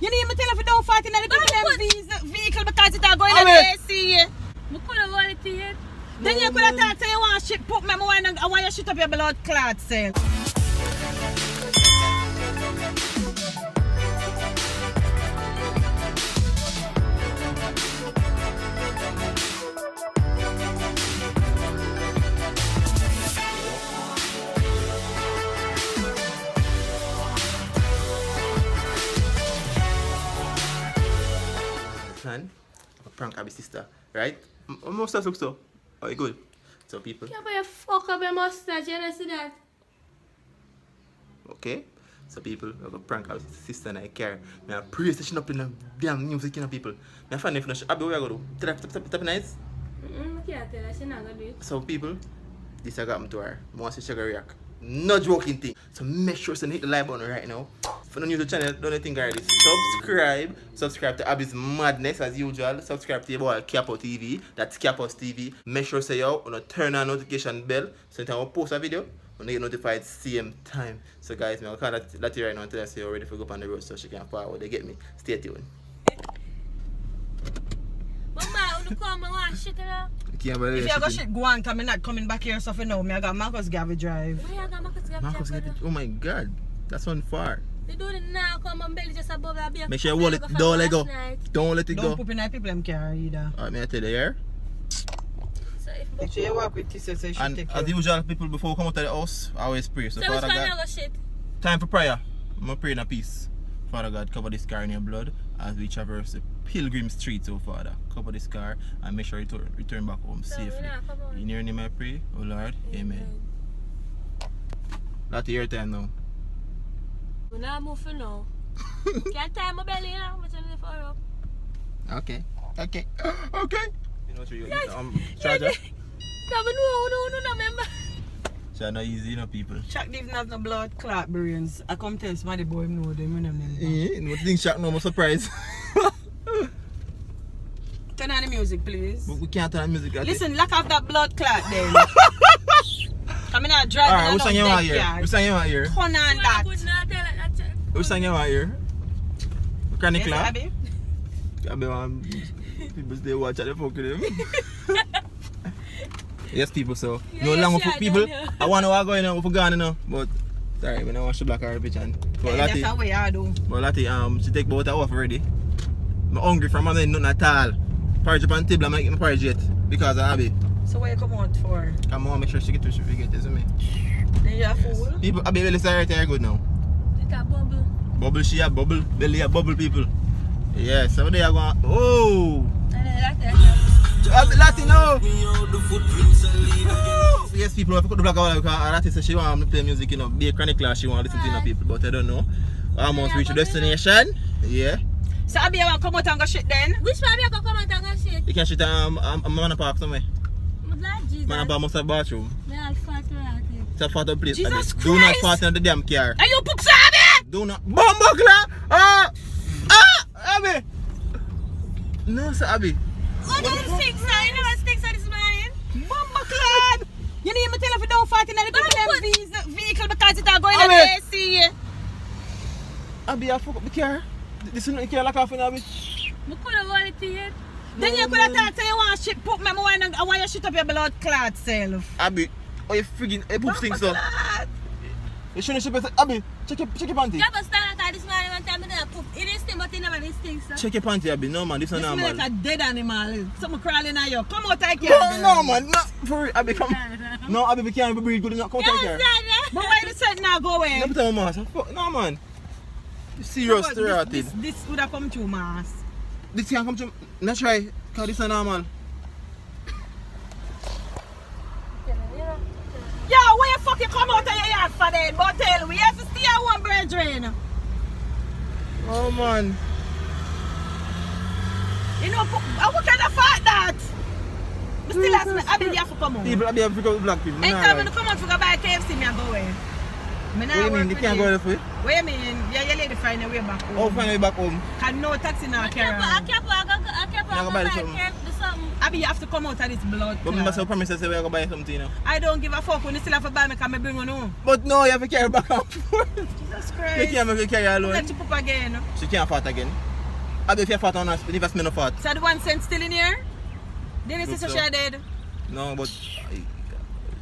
You need me tell if you don't fight in the people vehicle because it's going to the AC. I could have wanted it here. Then you could have thought say you want shit put me, I want you shit up your blood clot cell. Plan a prank of my sister, right? Most of us look so. Oh, good. So people. Yeah, but you fuck up your mustache, you don't see that? Okay. So people have a prank of my sister and I care. Me a pray station up in the damn music, you know, people. Me a fan if not. Abi, what you gonna do? Tap nice? I can't tell her, she's not gonna do it. So people, this I got to her. I want to see she gonna react. No joking thing. So make sure to hit the like button right now. If you're new to the channel, don't think already. Subscribe to Abby's Madness as usual. Subscribe to your boy Capo TV. That's Capos TV. Make sure say yo, turn on notification bell so that I post a video, you get notified same time. So guys, I'm gonna call that right now until I say you're ready for go up on the road so she can forward. They get me. Stay tuned. Mama, you come and want shit now? If you got shit go on, I'm not coming back here so for now. I got Marcus Garvey Drive. Why you got Marcus Garvey? Oh my god. That's one far. They do it now, come and belly just above that beer. Make sure you hold it. Don't let go. Don't let it go. Don't poop in that people in car either. Alright, may I tell you here? So if Make sure you walk with kisses so you should And take as care. usual, people before come out of the house, I always pray. So which Father one God, you got shit? time for prayer. I'm going to pray in a peace. Father God, cover this car in your blood as we traverse the Pilgrim Street, oh Father. Cover this car and make sure you return back home safely. In your name I pray, oh Lord, amen. That's your time now. We're not moving now. Can't tie my belly now, but I'm for up. Okay. Okay. Okay. You know what you got? Charger? No, member. So not easy, you know, people. Chuck even has no blood clot brains. I come tell somebody boy know them, you know me. Yeah, no think Shaq no, I'm surprised. Turn on the music, please. We can't turn the music. Listen, lock off that blood clot then. I'm not driving. Alright, which song you want here? Which song you want here? Turn on that. Which song you want here? Chronic Yes, Club? Abby? People stay watch at the fuck with them. Yes, people, so Yeah, no longer yeah, for people. yeah. I want to go in and for gone, you know. But sorry, when I watch the black car bitch and but Yeah, that's Lati, how we are do. but Lati, she take about an hour already. I'm hungry from nothing at all. Porridge up on the table, I'm making my porridge yet because of Abby. So what you come out for? Come on, make sure she get to get this with me. Then you are fool. People, Abby belly start right here good now. It's a bubble. Bubble, she a bubble, belly a bubble, people. Yes, so they are going. Oh. Lati, no! Yes, people, I forgot the black girl because Lati said she want to play music, you know, be a chronic class, she want to listen to you know, people, but I don't know. I almost reach the destination. Yeah. So Abby, you want to come out and go shit then? Which one you can come out and go shit? You can shit a man park somewhere. Jesus. Man park must have bathroom. Me all fat right. It's a photo place. Jesus Abby. Do not Christ! fart in the damn car. Are you book Abby? Do not. Bumbugler! Abby! No, sir, Abby. What do you think, sir? You know what stinks this morning? Mama clad! You need me tell if you don't fight in the people in vehicle because it's going to Abby. the AC. Abby, I fuck up the car. This is not the car lock off in Abby. I could have wanted it here. Then you could have thought say you want shit put me, I want you shit up your blood clot self. Abby, oh you friggin' poop stinks though. Clad. You shouldn't ship it. Abby, check your panty. You have a stand at this morning one time and then poop. It is stink, but it never stinks, sir. Check your panty, Abby. No man, this is This not smell normal. like a dead animal. Something crawling at you. Come out, take care. No man, no. For real, Abby, come. No, Abby, we can't breathe good enough. Come take care. But why you said now go away? No, put on my mask. No man. You serious, stereotype. This would have come to mass. This can't come to. Not try, cause this is not normal. Yo, where you fucking come out of your yard for then? But tell we have to stay at one brethren. Oh man. You know, what kind of fact that? But still ask me, I be there for come out. People, Abby, have to go black people. Anytime when you come out to go buy KFC, me I go away. What do you mean? They can't go there for you? What you mean? Yeah, your lady find a way back home. Oh, find a way back home. Can no taxi now carry I on. can't You go buy the something. I Abby, you have to come out of this blood. But clot. I must promise us we're going to buy something, you know. I don't give a fuck when you still have to buy me because I bring one home. But no, you have to carry back and forth. Jesus You Christ. can't make her carry alone. Let you poop again. She can't fart again. Abby, if you fart on us, never smell no fart. So the 1 cent still in here? Then it's Hope so so. she dead. No, but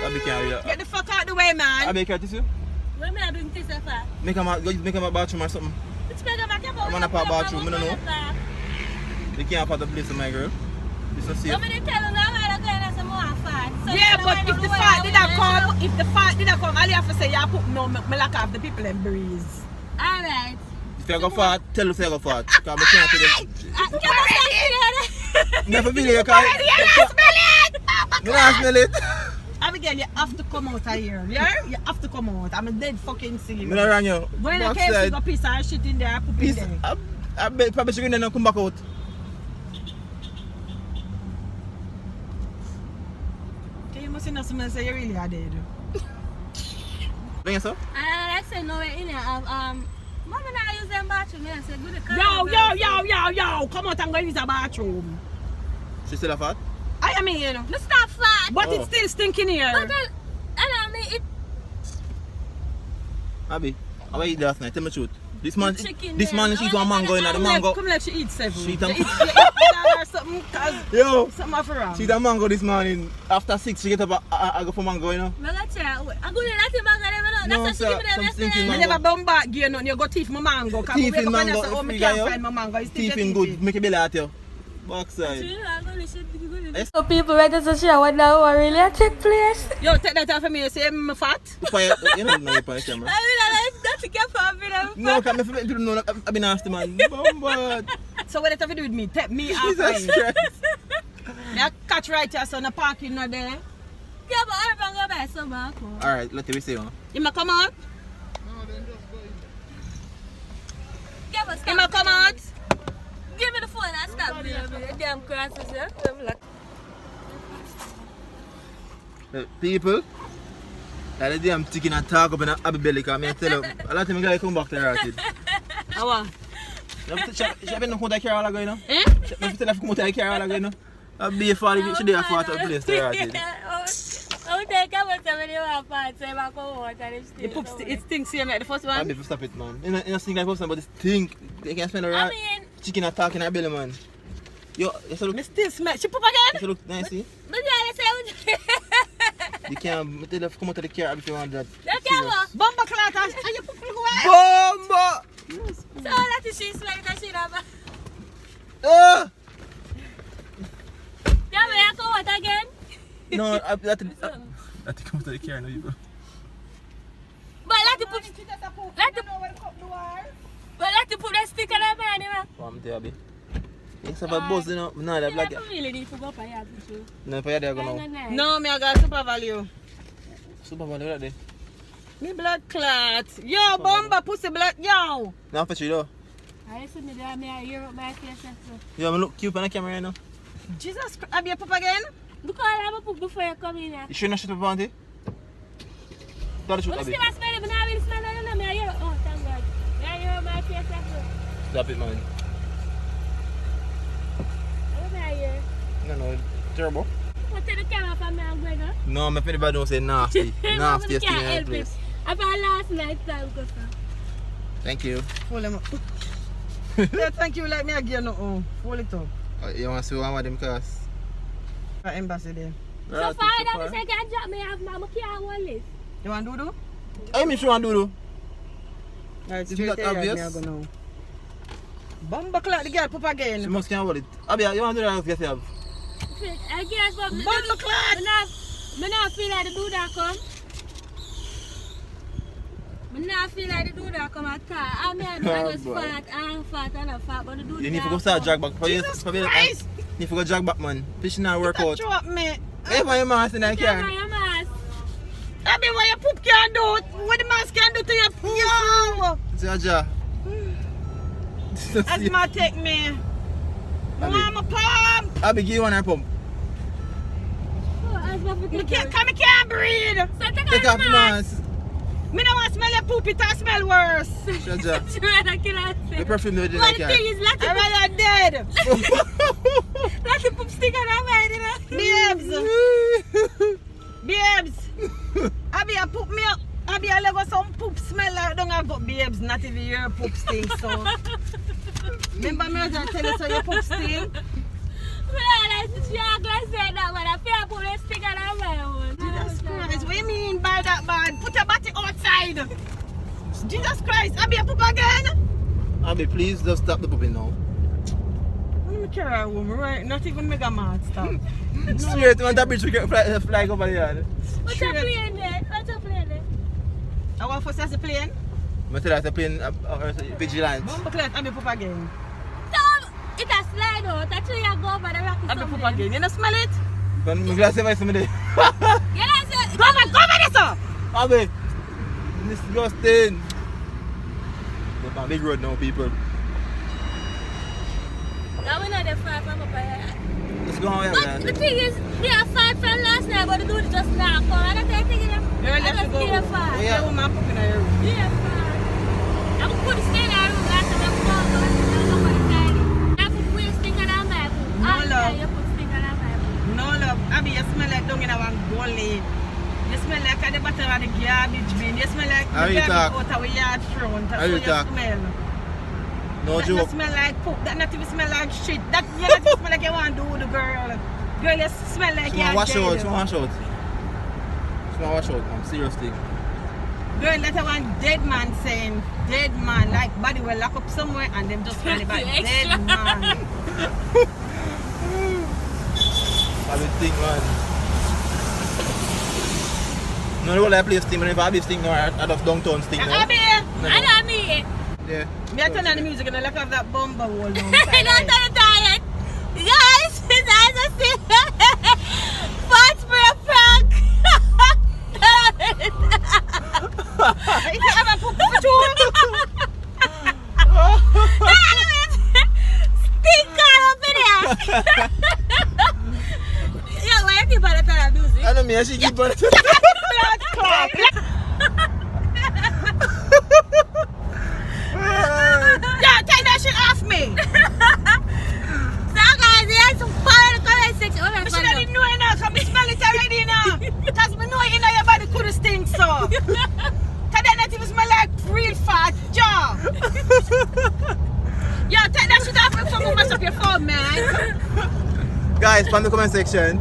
Abby can't. Get the fuck out the way, man. Abby can't tissue. What am I doing this for? Make him a bathroom or something. Which bag am I carrying? I'm on a bathroom, I don't know. You can't fart the place, my girl. It's not safe. I'm going to tell you now I'm going to some more fat. So Yeah, you but know if the where fart I did not wanna come, if the fart did not come, all you have to say, yeah, put no, me lock off the people and breeze. go. Alright. If you go fart, tell us you go fart. Because I can't tell them. Never feel it, because you don't smell it. Abigail, you have to come out of here. Yeah? You have to come out. I'm a dead fucking silly. I'm not wrong you. Go in the Backside. cave, go piece of shit in there, poop in Peace. there. I bet probably she gonna come back out. Okay, you must know someone say you really are dead. Bring it up. I said no way in here. Mama not use them bathroom. I said good. Yo, come out and go use a bathroom. She still a fart? I mean, Let's stop fat. but Oh. it's still stinking here. But then, I mean it. Abby, how I eat last night? Tell me the truth. This man, Chicken this there. man she eat one mango in the mango. Come let she eat 7. She eat You a- eat or something, cause Yo, something off around. she eat a mango this morning. After 6, she get up. I go for mango, you know. I'm going to try. I'm going to let No, That's sir, what she some give stinking me I mango. never bombard gear nothing. You go thief my mango. Cause Thief I wake in up and I mango, say, oh, if me you can't got find my mango. It's still Teeth in good. Make it belly out you. Backside. Yes. So people ready to share what now what really take place? Yo, take that off of me. You say I'm fat. You know, no, you're on the camera. I mean, that's a cap for me. No, can't make people know I've been nasty, man. Bombard. So what that have to do with me? Take me off. Jesus right. Christ. I catch right here, so in the parking not there. Yeah, but I'm going to buy some back. Alright, let me see you. You may come out. Yeah, but You may come out. Give me the phone and stop me. Damn crosses, yeah? I'm like, People, that is damn chicken and talk up in a belly because I tell you, a lot of them guys come back to rotted. How? She have been come to carry all of you know? Eh? She have to come to carry all of you know? I'll be a father, she did a father place to rotted. oh, take a bunch of you have fat, so I'm going to water. The poop, it stinks here like the first I'll one. be to stop it, man. You know, stink like person, but it stink. They can't spend a I rat. mean, Chicken attack in her belly, man. Yo, you should Me look, still smell. She poop you again? should look nice, see? but yeah, say You can't tell her to come out of the car if you want that. that camera. Bomba clot. Are you poop away? Bomba! So that is she smell that she have. Ah! Yeah, may I come out again? No, I think come out of the car now, you bro. But let the put, let the put that sticker on me anyway. I'm there, baby. It's about buzz, you know. No, they're black. I really need to go for your picture. No, for you, they're going to. No, me I got super value. Super value, right there. Me blood clot. Yo, bomba pussy blood. Yo. Now, for you, though. I listen to that, may I hear up my face. You look cute on the camera right now. Jesus Christ. Have you poop again? Because I have a poop before you come in here. You shouldn't shoot up on it. Tell the truth, When you Abby. see my smell it, but now I will smell it, may I hear, oh, thank God. May I hear up my face. Stop it, man. What may I hear? No, terrible. What take the camera from me and go, no? No, my anybody don't say nasty. Nasty, I thing can't in the help it. place. After last night, time goes on. Thank you. Hold him up. Yeah, thank you. Let me again. No, hold it up. You want to see one of them cars? Embassy there. So far, that means I can't drop me off, Mama can't hold it. You want to do? I mean, sure, do. Right, It's straight not there, obvious. me I go now. Bomba clot the girl poop She again. must can't hold it. Abby, you want to do that? Yes, you have. I guess, but Bomba clot. I not feel like to do that come. I not feel like to do that come at all. I mean, I just boy. fat, I'm fat, and I'm fat, but to do You need to that go start come. drag back. Jesus Christ. You need to go drag back, man. Fish not work out. Drop me. Hey, why you mask in that Yeah, car? my mask. I mean, what your poop can do? What the mask can do to your yo? Jaja. Asthma take me. Mama pump. Abby, give you one pump. Oh, as my Me freaking can't breathe. So Take off the mask. Me don't want to smell your poop, it will smell worse. Shaja. She rather kill herself. The perfume no But the thing like is, Lottie I'm rather dead. poop stick on her mind, you know. Babes. Abi a poop me up. Abi a lego some poop smell like don't have got babes, not even your poop stink so. Remember me was tell you so your poop stink? She act like say that, but I feel poop stick on her mind. Jesus Christ, what you mean by that bad? Put your body outside. Jesus Christ, Abi a poop again? Abby, please just stop the pooping now. Let me carry a woman, right? Not even mega mad stop. Straight on that bridge we get fly over the yard. What's your plane there? What's your plane there? I want first as a plane. I tell her to play vigilant. Bumper clear, Abi poop again. So, it has slide out. Actually, you go over the rocky Abi poop again. You don't smell it? But my glass of ice in there. Yeah, that's it. Go over there, sir! Abby, disgusting. Look on big road now, people. Now we know they're far from up here. Let's go on But here, the thing is, they are far from last night, but the dude just knocked on. I don't think them. You're I left to just go. see them far. Oh, Yeah, woman poop in your room. Yeah, far. I'm going to stay in our room after them forward. I'm not going to tell you. I put sting on my book. No, love. You put sting on my book. No love, Abby, you smell like down in our gully. You smell like at the bottom of the garbage bin. You smell like How the you garbage talk? out of our yard front. That's How you what you talk? smell. No That joke. not smell like poop. That not even smell like shit. That you not even smell like you want to do with the girl. Girl, you smell like She you're want wash out, dead. she want wash out. She want wash out, man. Seriously. Girl, that's one dead man saying, dead man, like body will lock up somewhere and them just call it back, Extra. dead man. I will think, man. No, the whole I play Sting, but if I be Sting, no, out of downtown Sting, no. Abby, No. I know me. Yeah. me I turn on the music and I look at that bumper wall down. I don't turn tired. Guys, his eyes are still Fats for a prank. If you ever poop for two, Stinker up in here. Yeah, why you keep on that music? I know me, I should keep on. blood clot. Yeah, take that shit off me. So guys, here's some fun in the comment section. Oh, I that's should funny. have known enough. I smell it already now. Because I know you know your body could stink so. Because that not even smell like real fat jaw. Yeah, take that shit off before you mess up your phone, man. Guys, from the comment section.